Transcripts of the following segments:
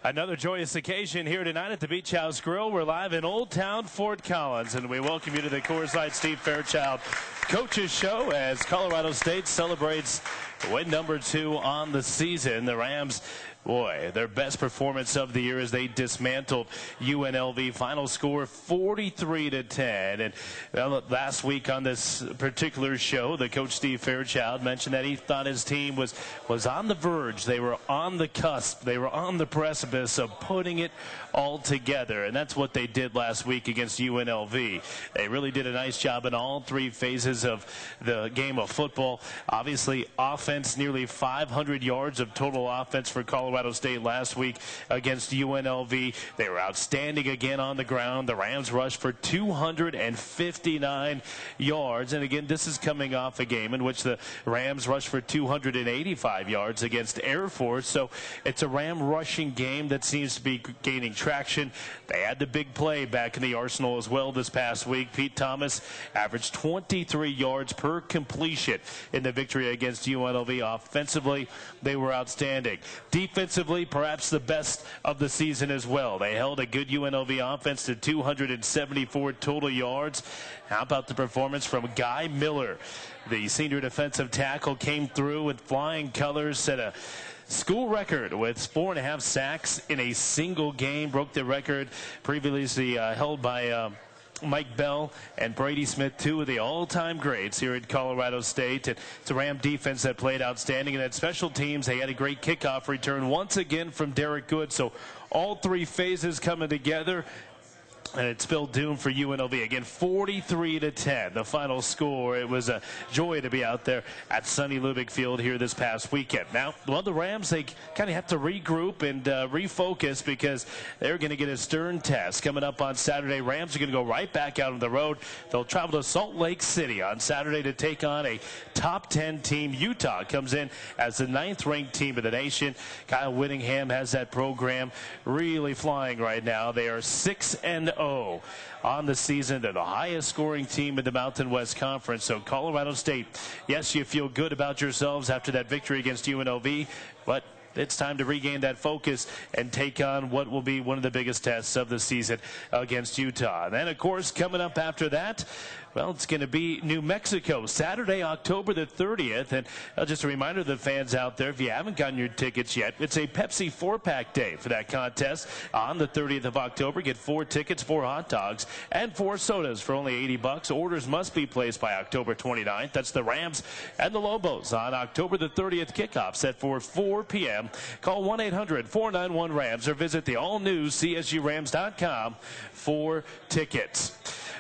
Another joyous occasion here tonight at the Beach House Grill. We're live in Old Town Fort Collins, and we welcome you to the Coors Light Steve Fairchild Coaches Show as Colorado State celebrates win number 2 on the season. The Rams, boy, their best performance of the year as they dismantled UNLV. Final score 43-10. And well, last week on this particular show, the coach Steve Fairchild mentioned that he thought his team was on the verge. They were on the cusp. They were on the precipice of putting it all together. And that's what they did last week against UNLV. They really did a nice job in all 3 phases of the game of football. Obviously, offense, nearly 500 yards of total offense for Colorado State last week against UNLV. They were outstanding again on the ground. The Rams rushed for 259 yards. And again, this is coming off a game in which the Rams rushed for 285 yards against Air Force. So it's a Ram rushing game that seems to be gaining traction. They had the big play back in the arsenal as well this past week. Pete Thomas averaged 23 yards per completion in the victory against UNLV. Offensively, they were outstanding. Defensively, perhaps the best of the season as well. They held a good UNLV offense to 274 total yards. How about the performance from Guy Miller? The senior defensive tackle came through with flying colors, set a school record with 4.5 sacks in a single game. Broke the record previously held by Mike Bell and Brady Smith, 2 of the all-time greats here at Colorado State. And it's a Ram defense that played outstanding. And at special teams, they had a great kickoff return once again from Derek Good. So all 3 phases coming together. And it spelled doom for UNLV. Again, 43-10, the final score. It was a joy to be out there at Sonny Lubick Field here this past weekend. Now, well, the Rams, they kind of have to regroup and refocus because they're going to get a stern test coming up on Saturday. Rams are going to go right back out on the road. They'll travel to Salt Lake City on Saturday to take on a top 10 team. Utah comes in as the 9th-ranked team of the nation. Kyle Whittingham has that program really flying right now. They are 6-0 on the season. They're the highest scoring team in the Mountain West Conference. So Colorado State, yes, you feel good about yourselves after that victory against UNLV, but it's time to regain that focus and take on what will be one of the biggest tests of the season against Utah. And then, of course, coming up after that, well, it's going to be New Mexico, Saturday, October the 30th. And just a reminder to the fans out there, if you haven't gotten your tickets yet, it's a Pepsi 4-pack day for that contest on the 30th of October. Get 4 tickets, 4 hot dogs, and 4 sodas for only $80. Orders must be placed by October 29th. That's the Rams and the Lobos on October the 30th. Kickoff set for 4 p.m. Call 1-800-491-RAMS or visit the all-new CSURams.com for tickets.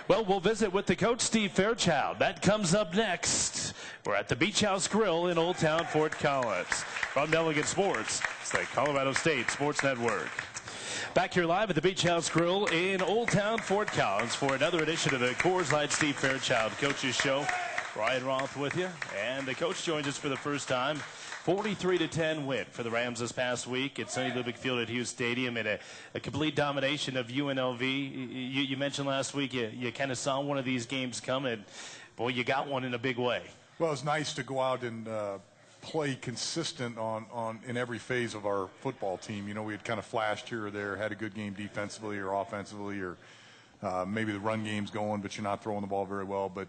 Well, we'll visit with the coach, Steve Fairchild. That comes up next. We're at the Beach House Grill in Old Town Fort Collins. From Delegate Sports, it's the Colorado State Sports Network. Back here live at the Beach House Grill in Old Town Fort Collins for another edition of the Coors Light Steve Fairchild Coaches Show. Ryan Roth with you, and the coach joins us for the first time. 43-10 win for the Rams this past week at Sonny Lubick Field at Hughes Stadium, and a complete domination of UNLV. You mentioned last week you kind of saw one of these games coming. Boy, you got one in a big way. Well, it's nice to go out and play consistent in every phase of our football team. You know, we had kind of flashed here or there, had a good game defensively or offensively, or maybe the run game's going, but you're not throwing the ball very well. But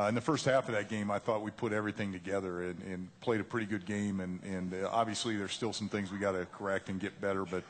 in the first half of that game, I thought we put everything together and played a pretty good game. And obviously, there's still some things we got to correct and get better. But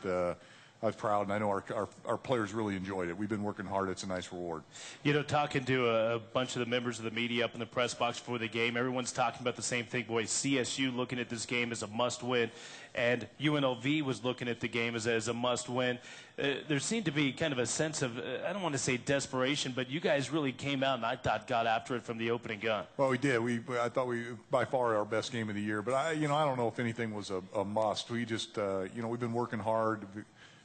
I was proud, and I know our players really enjoyed it. We've been working hard. It's a nice reward. You know, talking to a bunch of the members of the media up in the press box before the game, everyone's talking about the same thing. Boy, CSU looking at this game as a must-win, and UNLV was looking at the game as a must-win. There seemed to be kind of a sense of, I don't want to say desperation, but you guys really came out and I thought got after it from the opening gun. Well, we did. I thought by far our best game of the year. But I don't know if anything was a must. We just, we've been working hard.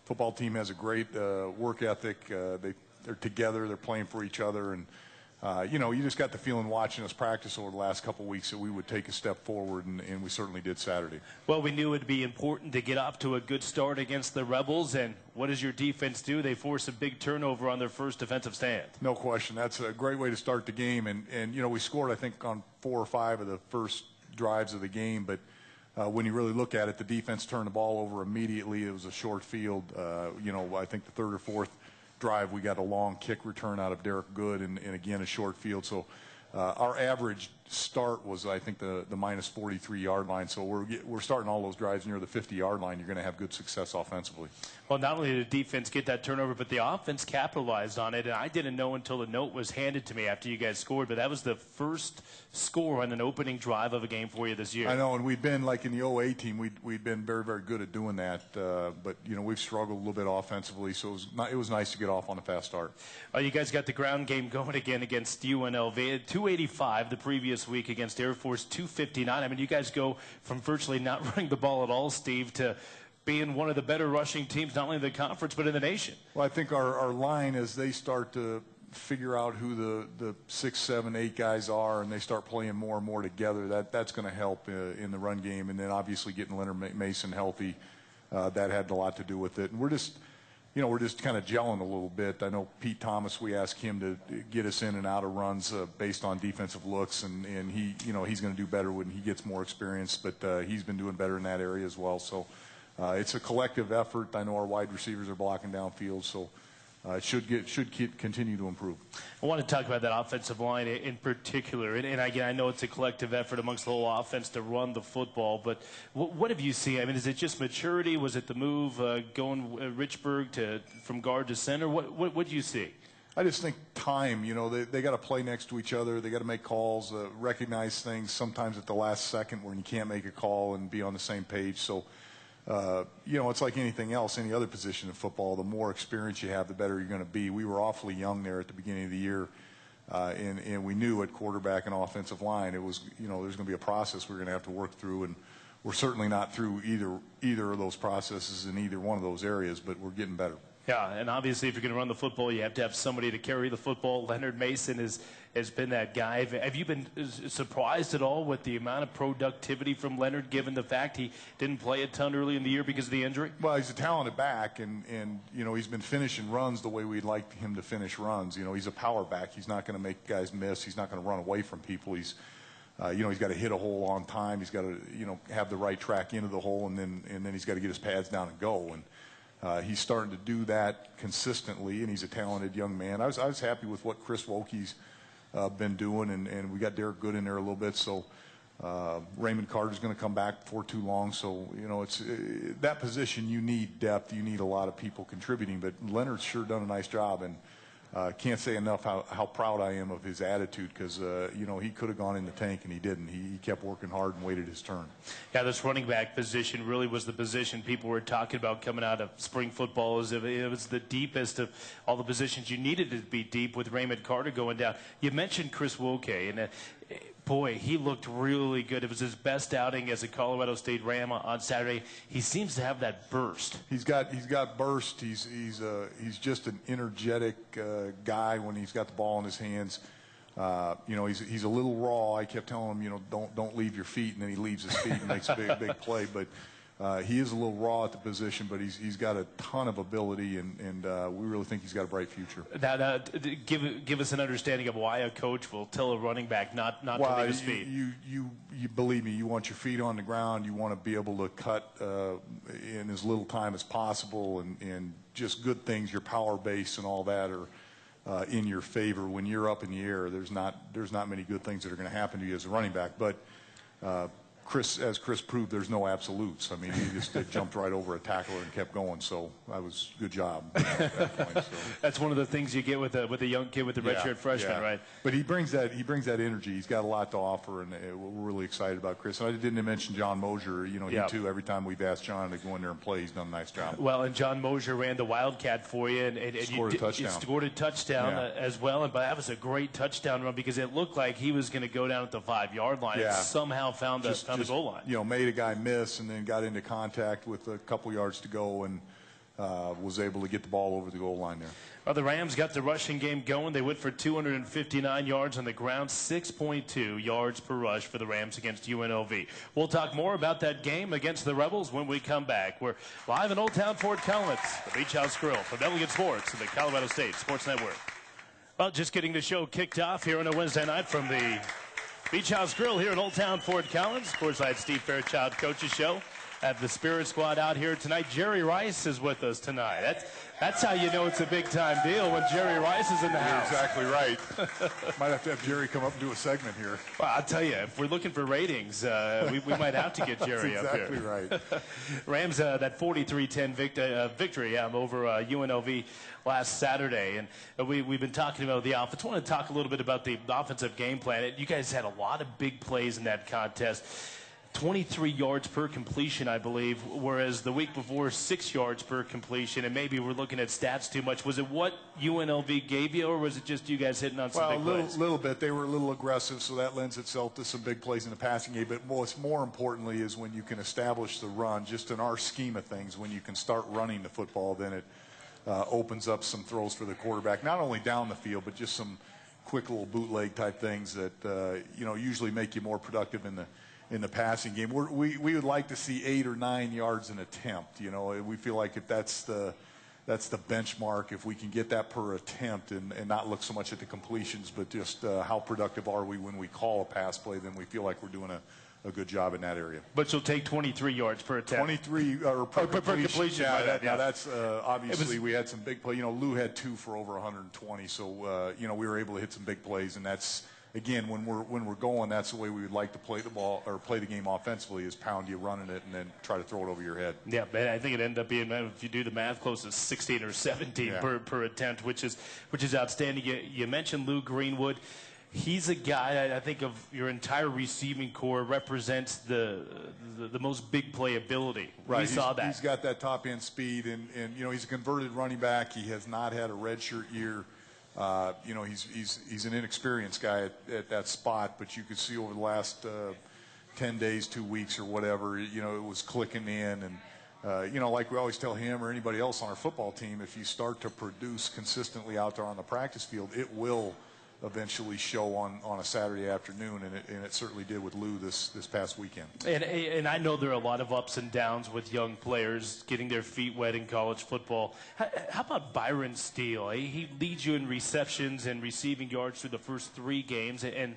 Football team has a great work ethic. They're together. They're playing for each other. And, you just got the feeling watching us practice over the last couple of weeks that we would take a step forward, and we certainly did Saturday. Well, we knew it would be important to get off to a good start against the Rebels. And what does your defense do? They force a big turnover on their first defensive stand. No question. That's a great way to start the game. And we scored, I think, on 4 or 5 of the first drives of the game. But when you really look at it, the defense turned the ball over immediately. It was a short field. I think the third or fourth drive, we got a long kick return out of Derek Good, and again, a short field. So our average start was, I think, the minus 43-yard line. So we're starting all those drives near the 50-yard line. You're going to have good success offensively. Well, not only did the defense get that turnover, but the offense capitalized on it. And I didn't know until the note was handed to me after you guys scored, but that was the first score on an opening drive of a game for you this year. I know, and we've been, like in the 08 team, we've been very, very good at doing that. But, we've struggled a little bit offensively, so it was nice to get off on a fast start. You guys got the ground game going again against UNLV. 285 the previous week against Air Force, 259. I mean, you guys go from virtually not running the ball at all, Steve, to being one of the better rushing teams, not only in the conference, but in the nation. Well, I think our line, as they start to figure out who the 6, 7, 8 guys are, and they start playing more and more together, that's going to help in the run game. And then obviously getting Leonard Mason healthy, that had a lot to do with it. And we're just kind of gelling a little bit. I know Pete Thomas, we asked him to get us in and out of runs based on defensive looks, and he, he's going to do better when he gets more experience, but he's been doing better in that area as well. So it's a collective effort. I know our wide receivers are blocking downfield, so it should continue to improve. I want to talk about that offensive line in particular. And again, I know it's a collective effort amongst the whole offense to run the football, but what have you seen? I mean, is it just maturity? Was it the move going Richburg from guard to center? What do you see? I just think time. They got to play next to each other. They got to make calls, recognize things sometimes at the last second when you can't make a call and be on the same page. So it's like anything else, any other position in football. The more experience you have, the better you're going to be. We were awfully young there at the beginning of the year, and we knew at quarterback and offensive line it was, there's going to be a process we're going to have to work through, and we're certainly not through either of those processes in either one of those areas, but we're getting better. Yeah, and obviously if you're going to run the football, you have to have somebody to carry the football. Leonard Mason has been that guy. Have you been surprised at all with the amount of productivity from Leonard, given the fact he didn't play a ton early in the year because of the injury? Well, he's a talented back, and he's been finishing runs the way we'd like him to finish runs. He's a power back. He's not going to make guys miss. He's not going to run away from people. He's got to hit a hole on time. He's got to have the right track into the hole, and then he's got to get his pads down and go. And he's starting to do that consistently, and he's a talented young man. I was happy with what Chris Wokey's been doing, and we got Derek Good in there a little bit. So Raymond Carter's going to come back before too long. So it's that position. You need depth. You need a lot of people contributing. But Leonard's sure done a nice job, and can't say enough how proud I am of his attitude, because he could have gone in the tank and he didn't. He kept working hard and waited his turn. Yeah, this running back position really was the position people were talking about coming out of spring football. It was the deepest of all the positions you needed to be deep, with Raymond Carter going down. You mentioned Chris Wokey, and boy, he looked really good. It was his best outing as a Colorado State Ram on Saturday. He seems to have that burst. He's got burst. He's just an energetic guy when he's got the ball in his hands. He's a little raw. I kept telling him, don't leave your feet, and then he leaves his feet and makes a big play. But he is a little raw at the position, but he's got a ton of ability, and we really think he's got a bright future. Now, give us an understanding of why a coach will tell a running back not to leave his feet. You believe me, you want your feet on the ground. You want to be able to cut in as little time as possible, and just good things, your power base and all that are in your favor. When you're up in the air, there's not many good things that are going to happen to you as a running back. But as Chris proved, there's no absolutes. I mean, he just jumped right over a tackler and kept going. So that was good job. At that point, so. That's one of the things you get with a young kid, with the redshirt freshman, right? But he brings that energy. He's got a lot to offer, and we're really excited about Chris. And I didn't mention John Mosier. He too. Every time we've asked John to go in there and play, he's done a nice job. Well, and John Mosier ran the Wildcat for you, and scored you scored a touchdown as well. But that was a great touchdown run, because it looked like he was going to go down at the 5-yard line and somehow found the goal line. Made a guy miss, and then got into contact with a couple yards to go, and was able to get the ball over the goal line there. Well, the Rams got the rushing game going. They went for 259 yards on the ground, 6.2 yards per rush for the Rams against UNLV. We'll talk more about that game against the Rebels when we come back. We're live in Old Town Fort Collins, the Beach House Grill, from Delegate Sports and the Colorado State Sports Network. Well, just getting the show kicked off here on a Wednesday night from the Beach House Grill here in Old Town Fort Collins. Coors Light Steve Fairchild Coach's Show. Have the Spirit Squad out here tonight. Jerry Rice is with us tonight. That's how you know it's a big-time deal when Jerry Rice is in the house. You're exactly right. Might have to have Jerry come up and do a segment here. Well, I'll tell you, if we're looking for ratings, we might have to get Jerry That's up here. exactly right. Rams, that 43-10 victory over UNLV last Saturday. And we've been talking about the offense. I want to talk a little bit about the offensive game plan. You guys had a lot of big plays in that contest. 23 yards per completion, I believe, whereas the week before, 6 yards per completion, and maybe we're looking at stats too much. Was it what UNLV gave you, or was it just you guys hitting on some big plays? Well, a little bit. They were a little aggressive, so that lends itself to some big plays in the passing game. But what's more importantly is when you can establish the run, just in our scheme of things, when you can start running the football, then it opens up some throws for the quarterback, not only down the field, but just some quick little bootleg type things that, usually make you more productive in the passing game. We would like to see 8 or 9 yards an attempt. We feel like if that's the benchmark, if we can get that per attempt and not look so much at the completions, but just how productive are we when we call a pass play, then we feel like we're doing a good job in that area. But you'll take 23 yards per attempt. 23 or per completion. Yeah, that's obviously we had some big plays. Lou had 2 for over 120, so we were able to hit some big plays, and that's, again, when we're going, that's the way we would like to play the ball or play the game offensively, is pound you running it and then try to throw it over your head. Yeah, but I think it ended up being, if you do the math, close to 16 or 17 per attempt, which is outstanding. You mentioned Lou Greenwood. He's a guy, I think, of your entire receiving core represents the most big play ability. Right. We saw that. He's got that top end speed, and he's a converted running back. He has not had a redshirt year. He's an inexperienced guy at that spot, but you could see over the last 10 days, 2 weeks or whatever, it was clicking in. And, like we always tell him or anybody else on our football team, if you start to produce consistently out there on the practice field, it will eventually show on a Saturday afternoon, and it certainly did with Lou this past weekend. And I know there are a lot of ups and downs with young players getting their feet wet in college football. How about Byron Steele? He leads you in receptions and receiving yards through the first 3 games, and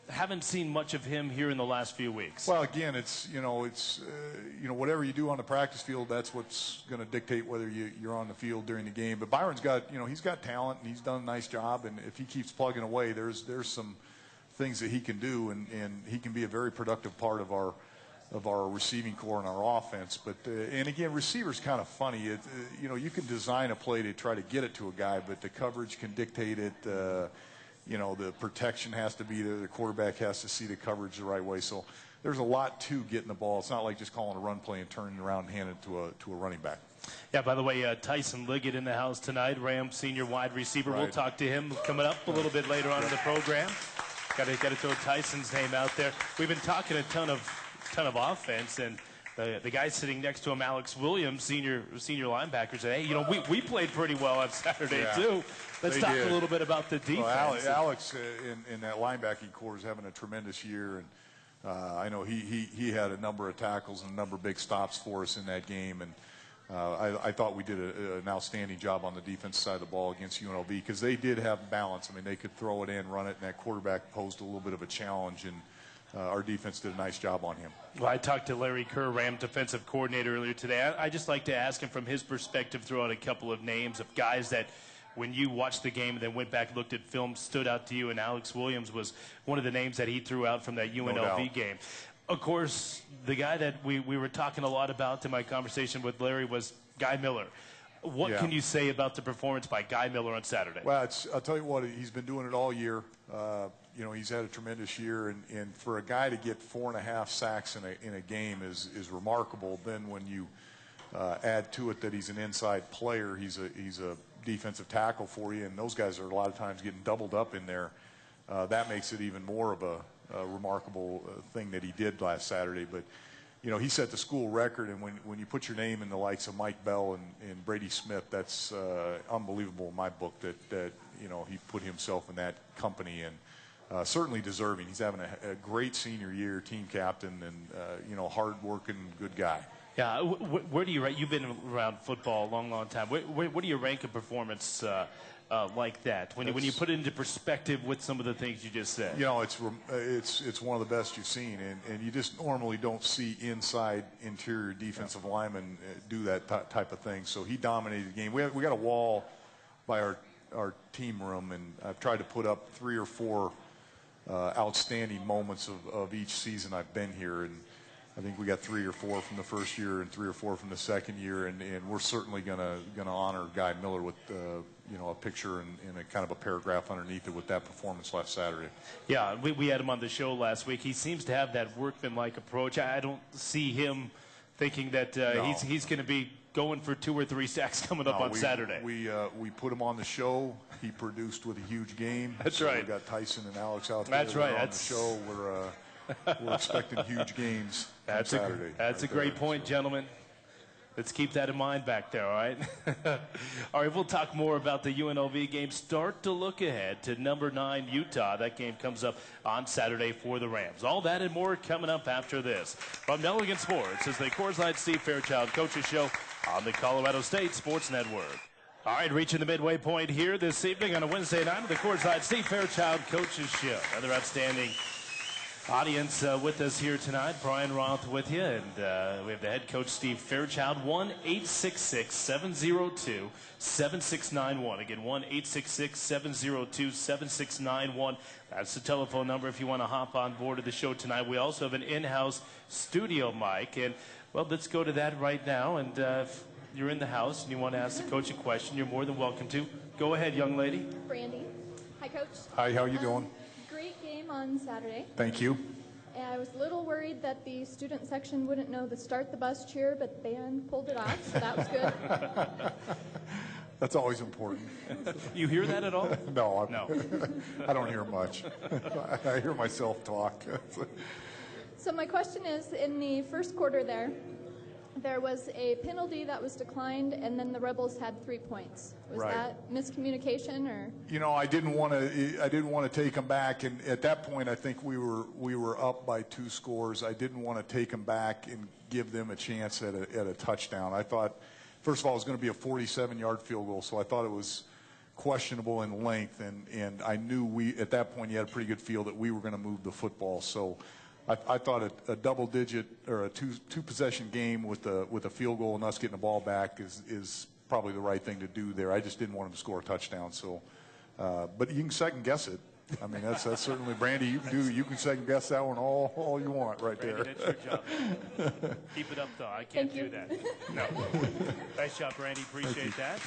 haven't seen much of him here in the last few weeks. Well, again, it's whatever you do on the practice field, that's what's going to dictate whether you're on the field during the game. But Byron's got he's got talent, and he's done a nice job. And if he keeps plugging away, there's some things that he can do, and he can be a very productive part of our receiving core and our offense. But and again, receivers kind of funny. You can design a play to try to get it to a guy, but the coverage can dictate it. The protection has to be there. The quarterback has to see the coverage the right way. So there's a lot to getting the ball. It's not like just calling a run play and turning around and handing it to a running back. Yeah, by the way, Tyson Liggett in the house tonight, Rams senior wide receiver. Right. We'll talk to him coming up a little bit later on in the program. Got to throw Tyson's name out there. We've been talking a ton of offense, and the guy sitting next to him, Alex Williams, senior linebacker, said, "Hey, we played pretty well on Saturday too." Let's talk a little bit about the defense. Well, Alex in that linebacking core is having a tremendous year, and I know he had a number of tackles and a number of big stops for us in that game, and I thought we did an outstanding job on the defense side of the ball against UNLV, because they did have balance. I mean, they could throw it in, run it, and that quarterback posed a little bit of a challenge, and our defense did a nice job on him. Well, I talked to Larry Kerr, Ram defensive coordinator, earlier today. I just like to ask him from his perspective, throw out a couple of names of guys that, when you watched the game and then went back and looked at film, stood out to you, and Alex Williams was one of the names that he threw out from that UNLV game. Of course, the guy that we were talking a lot about in my conversation with Larry was Guy Miller. What can you say about the performance by Guy Miller on Saturday? Well, I'll tell you what, he's been doing it all year. He's had a tremendous year, and for a guy to get 4.5 sacks in a game is remarkable. Then when you add to it that he's an inside player, he's a defensive tackle for you, and those guys are a lot of times getting doubled up in there. That makes it even more of a remarkable thing that he did last Saturday. But he set the school record, and when you put your name in the likes of Mike Bell and Brady Smith, that's unbelievable in my book that he put himself in that company, and certainly deserving. He's having a great senior year, team captain, and hard-working, good guy. Yeah, where do you rank? You've been around football a long, long time. Where do you rank a performance like that when you put it into perspective with some of the things you just said? You know, it's one of the best you've seen, and you just normally don't see interior defensive linemen do that type of thing. So he dominated the game. We got a wall by our team room, and I've tried to put up 3 or 4 outstanding moments of each season I've been here, and I think we got 3 or 4 from the first year and 3 or 4 from the second year, and we're certainly gonna honor Guy Miller with a picture and a kind of a paragraph underneath it with that performance last Saturday. Yeah, we had him on the show last week. He seems to have that workmanlike approach. I don't see him thinking that he's going to be going for 2 or 3 sacks coming up on Saturday. We put him on the show. He produced with a huge game. That's right. We got Tyson and Alex out there. That's right. On the show. We're expecting huge games on Saturday. That's a great point, gentlemen. Let's keep that in mind back there, all right? All right, we'll talk more about the UNLV game. Start to look ahead to number 9 Utah. That game comes up on Saturday for the Rams. All that and more coming up after this. From Nelligan Sports is the Coors Light Steve Fairchild Coaches Show on the Colorado State Sports Network. All right, reaching the midway point here this evening on a Wednesday night of the Coors Light Steve Fairchild Coaches Show. Another outstanding audience with us here tonight. Brian Roth with you, and we have the head coach Steve Fairchild. 1-866-702-7691. Again, 1-866-702-7691. That's the telephone number if you want to hop on board of the show tonight. We also have an in-house studio mic, and well, let's go to that right now. And if you're in the house and you want to ask the coach a question, you're more than welcome to. Go ahead, young lady. Brandy. Hi, Coach. Hi, how you doing? Great game on Saturday. Thank you. I was a little worried that the student section wouldn't know the start the bus cheer, but the band pulled it off, so that was good. That's always important. You hear that at all? No. No. I don't hear much. I hear myself talk. So my question is, in the first quarter there was a penalty that was declined, and then the Rebels had 3 points. Was that miscommunication, or? You know, I didn't want to take them back, and at that point, I think we were up by 2 scores. I didn't want to take them back and give them a chance at a touchdown. I thought, first of all, it was going to be a 47-yard field goal, so I thought it was questionable in length, and I knew at that point you had a pretty good feel that we were going to move the football. So I thought a double-digit or a two possession game with a field goal and us getting the ball back is probably the right thing to do there. I just didn't want him to score a touchdown. So, but you can second guess it. I mean, that's certainly, Brandy. You can second guess that one all you want right there. Brandy, that's your job. Keep it up, though. I can't do that. No. Nice job, Brandy. Appreciate that.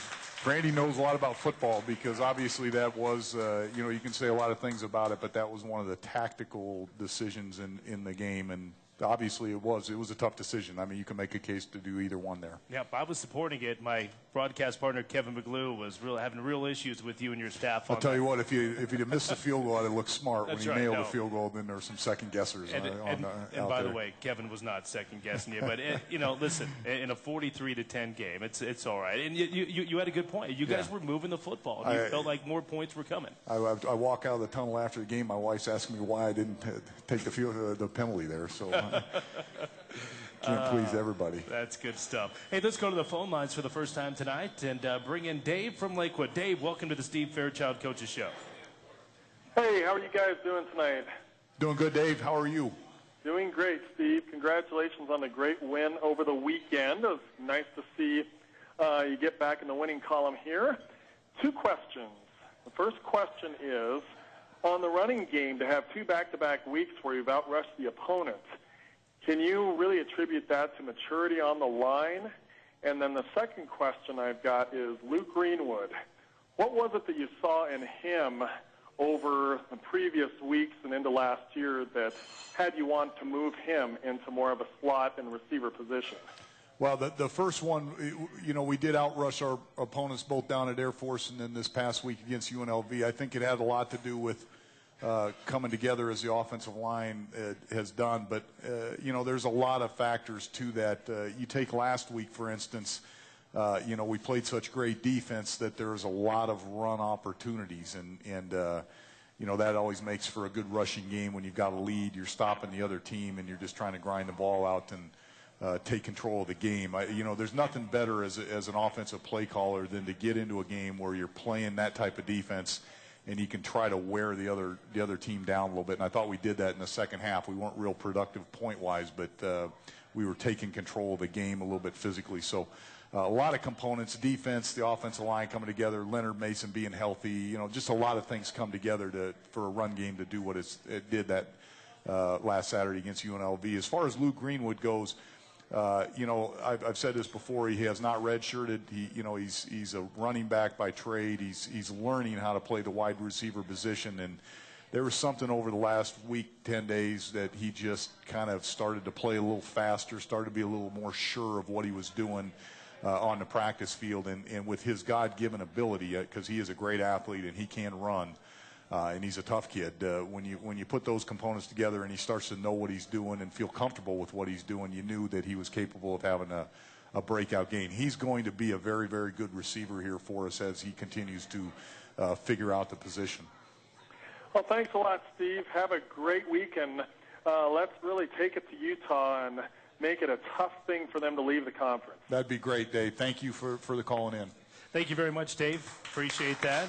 Brandy knows a lot about football because obviously that was, you can say a lot of things about it, but that was one of the tactical decisions in the game, and obviously it was a tough decision. I mean, you can make a case to do either one there. Yep, I was supporting it. My broadcast partner Kevin McGlue was having real issues with you and your staff. I'll tell you what, if you'd have missed the field goal, it looked smart. That's when you nailed the field goal, then there were some second guessers. And by the way, Kevin was not second guessing you. But listen, in a 43-10 game, it's all right. And you had a good point. You guys were moving the football. You felt like more points were coming. I walk out of the tunnel after the game. My wife's asking me why I didn't take the penalty there. So. Can't please everybody. That's good stuff. Hey, let's go to the phone lines for the first time tonight and bring in Dave from Lakewood. Dave, welcome to the Steve Fairchild Coaches Show. Hey, how are you guys doing tonight? Doing good, Dave. How are you? Doing great, Steve. Congratulations on the great win over the weekend. It was nice to see you get back in the winning column here. 2 questions. The first question is, on the running game, to have 2 back-to-back weeks where you've outrushed the opponent, can you really attribute that to maturity on the line? And then the second question I've got is Luke Greenwood. What was it that you saw in him over the previous weeks and into last year that had you want to move him into more of a slot and receiver position? Well, the first one, we did outrush our opponents both down at Air Force and then this past week against UNLV. I think it had a lot to do with coming together as the offensive line has done. But, there's a lot of factors to that. You take last week, for instance, we played such great defense that there's a lot of run opportunities. And that always makes for a good rushing game when you've got a lead. You're stopping the other team and you're just trying to grind the ball out. And take control of the game. There's nothing better as an offensive play caller than to get into a game where you're playing that type of defense and you can try to wear the other team down a little bit. And I thought we did that in the second half. We weren't real productive point-wise, but we were taking control of the game a little bit physically. So a lot of components, defense, the offensive line coming together, Leonard Mason being healthy, just a lot of things come together for a run game to do what it did that last Saturday against UNLV. As far as Luke Greenwood goes, I've said this before. He has not redshirted. He's a running back by trade. He's learning how to play the wide receiver position. And there was something over the last week, 10 days, that he just kind of started to play a little faster, started to be a little more sure of what he was doing on the practice field. And with his God-given ability, because he is a great athlete and he can run, and he's a tough kid. When you put those components together and he starts to know what he's doing and feel comfortable with what he's doing, you knew that he was capable of having a breakout game. He's going to be a very, very good receiver here for us as he continues to figure out the position. Well, thanks a lot, Steve. Have a great week, and let's really take it to Utah and make it a tough thing for them to leave the conference. That'd be great, Dave. Thank you for the calling in. Thank you very much, Dave. Appreciate that.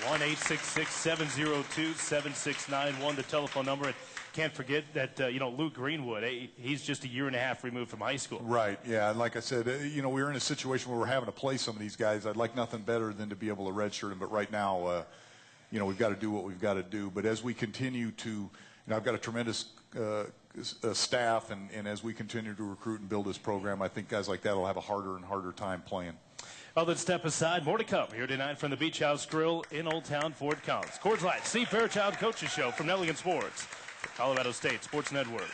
1-866-702-7691, the telephone number. And can't forget that, Luke Greenwood, he's just a year and a half removed from high school. Right, yeah. And like I said, we're in a situation where we're having to play some of these guys. I'd like nothing better than to be able to redshirt them. But right now, we've got to do what we've got to do. But as we continue to, I've got a tremendous staff. And as we continue to recruit and build this program, I think guys like that will have a harder and harder time playing. Well, then step aside. More to come here tonight from the Beach House Grill in Old Town Fort Collins. Coors Light, Steve Fairchild Coaches Show from Nelligan Sports, Colorado State Sports Network.